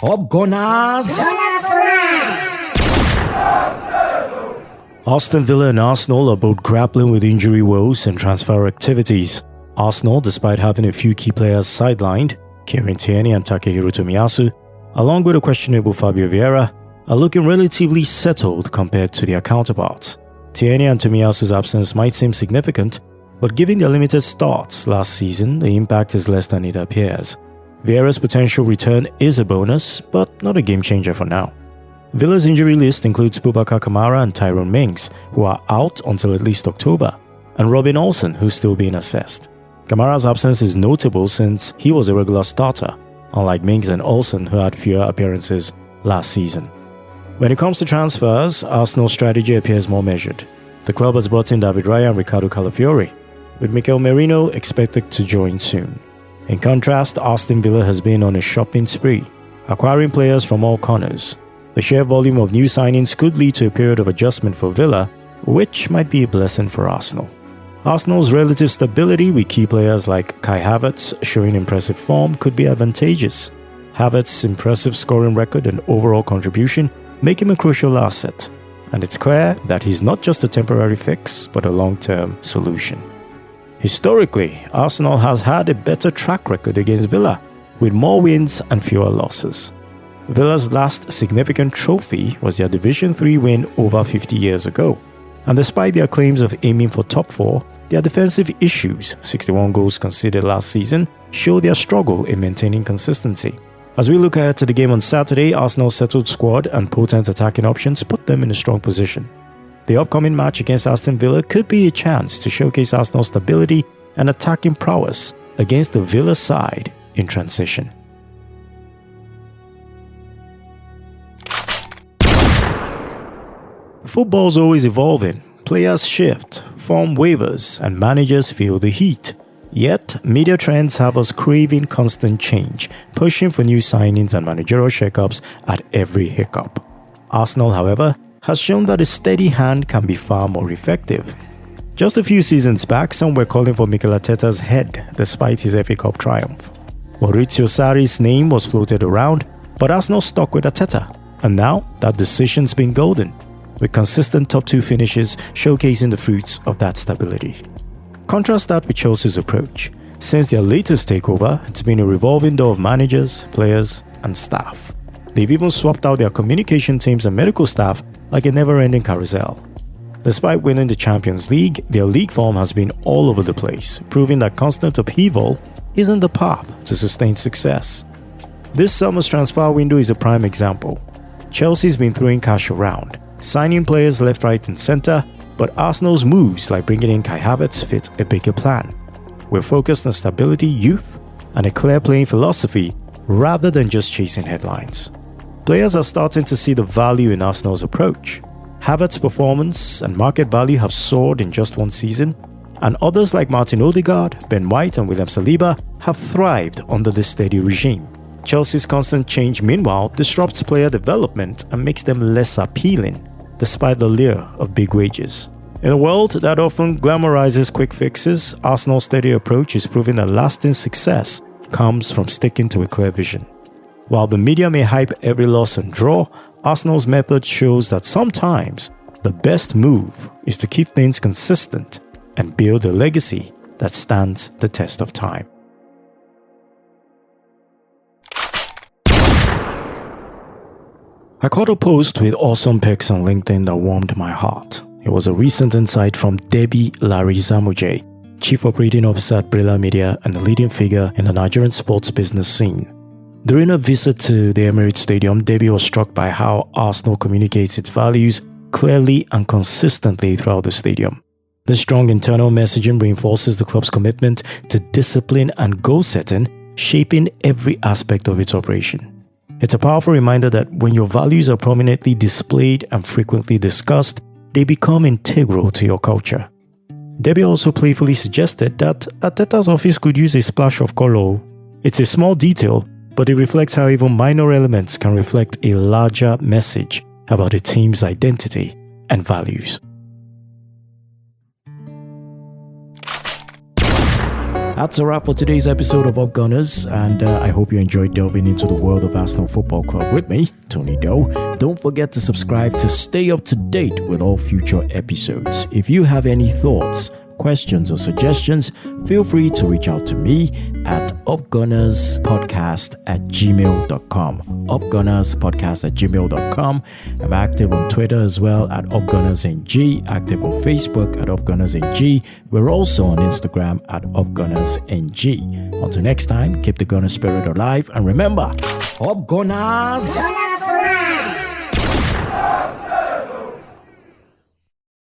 Top Gunners! Aston Villa and Arsenal are both grappling with injury woes and transfer activities. Arsenal, despite having a few key players sidelined, Kieran Tierney and Takehiro Tomiyasu, along with a questionable Fabio Vieira, are looking relatively settled compared to their counterparts. Tierney and Tomiyasu's absence might seem significant, but given their limited starts last season, the impact is less than it appears. Vieira's potential return is a bonus, but not a game changer for now. Villa's injury list includes Boubacar Kamara and Tyrone Mings, who are out until at least October, and Robin Olsen, who's still being assessed. Kamara's absence is notable since he was a regular starter, unlike Mings and Olsen, who had fewer appearances last season. When it comes to transfers, Arsenal's strategy appears more measured. The club has brought in David Raya and Ricardo Calafiori, with Mikel Merino expected to join soon. In contrast, Aston Villa has been on a shopping spree, acquiring players from all corners. The sheer volume of new signings could lead to a period of adjustment for Villa, which might be a blessing for Arsenal. Arsenal's relative stability with key players like Kai Havertz showing impressive form could be advantageous. Havertz's impressive scoring record and overall contribution make him a crucial asset, and it's clear that he's not just a temporary fix, but a long-term solution. Historically, Arsenal has had a better track record against Villa, with more wins and fewer losses. Villa's last significant trophy was their Division 3 win over 50 years ago, and despite their claims of aiming for top 4, their defensive issues, 61 goals conceded last season, show their struggle in maintaining consistency. As we look ahead to the game on Saturday, Arsenal's settled squad and potent attacking options put them in a strong position. The upcoming match against Aston Villa could be a chance to showcase Arsenal's stability and attacking prowess against the Villa side in transition. Football's always evolving. Players shift, form wavers, and managers feel the heat. Yet, media trends have us craving constant change, pushing for new signings and managerial shakeups at every hiccup. Arsenal, however, has shown that a steady hand can be far more effective. Just a few seasons back, some were calling for Mikel Arteta's head despite his FA Cup triumph. Maurizio Sarri's name was floated around, but Arsenal stuck with Arteta, and now that decision's been golden, with consistent top 2 finishes showcasing the fruits of that stability. Contrast that with Chelsea's approach. Since their latest takeover, it's been a revolving door of managers, players, and staff. They've even swapped out their communication teams and medical staff like a never-ending carousel. Despite winning the Champions League, their league form has been all over the place, proving that constant upheaval isn't the path to sustained success. This summer's transfer window is a prime example. Chelsea's been throwing cash around, signing players left, right, and centre, but Arsenal's moves like bringing in Kai Havertz fit a bigger plan. We're focused on stability, youth, and a clear playing philosophy rather than just chasing headlines. Players are starting to see the value in Arsenal's approach. Havertz's performance and market value have soared in just one season, and others like Martin Odegaard, Ben White, and William Saliba have thrived under this steady regime. Chelsea's constant change, meanwhile, disrupts player development and makes them less appealing, despite the lure of big wages. In a world that often glamorizes quick fixes, Arsenal's steady approach is proving that lasting success comes from sticking to a clear vision. While the media may hype every loss and draw, Arsenal's method shows that sometimes the best move is to keep things consistent and build a legacy that stands the test of time. I caught a post with awesome pics on LinkedIn that warmed my heart. It was a recent insight from Debbie Larizamuje, Chief Operating Officer at Brilla Media and a leading figure in the Nigerian sports business scene. During a visit to the Emirates Stadium, Debbie was struck by how Arsenal communicates its values clearly and consistently throughout the stadium. This strong internal messaging reinforces the club's commitment to discipline and goal setting, shaping every aspect of its operation. It's a powerful reminder that when your values are prominently displayed and frequently discussed, they become integral to your culture. Debbie also playfully suggested that Arteta's office could use a splash of color. It's a small detail, but it reflects how even minor elements can reflect a larger message about a team's identity and values. That's a wrap for today's episode of Up Gunners, and I hope you enjoyed delving into the world of Arsenal Football Club with me, Tony Doe. Don't forget to subscribe to stay up to date with all future episodes. If you have any thoughts, questions, or suggestions, feel free to reach out to me at upgunnerspodcast@gmail.com. upgunnerspodcast@gmail.com. I'm active on Twitter as well at upgunnersng, active on Facebook at upgunnersng. We're also on Instagram at upgunnersng. Until next time, keep the Gunner spirit alive, and remember, Up Gunners!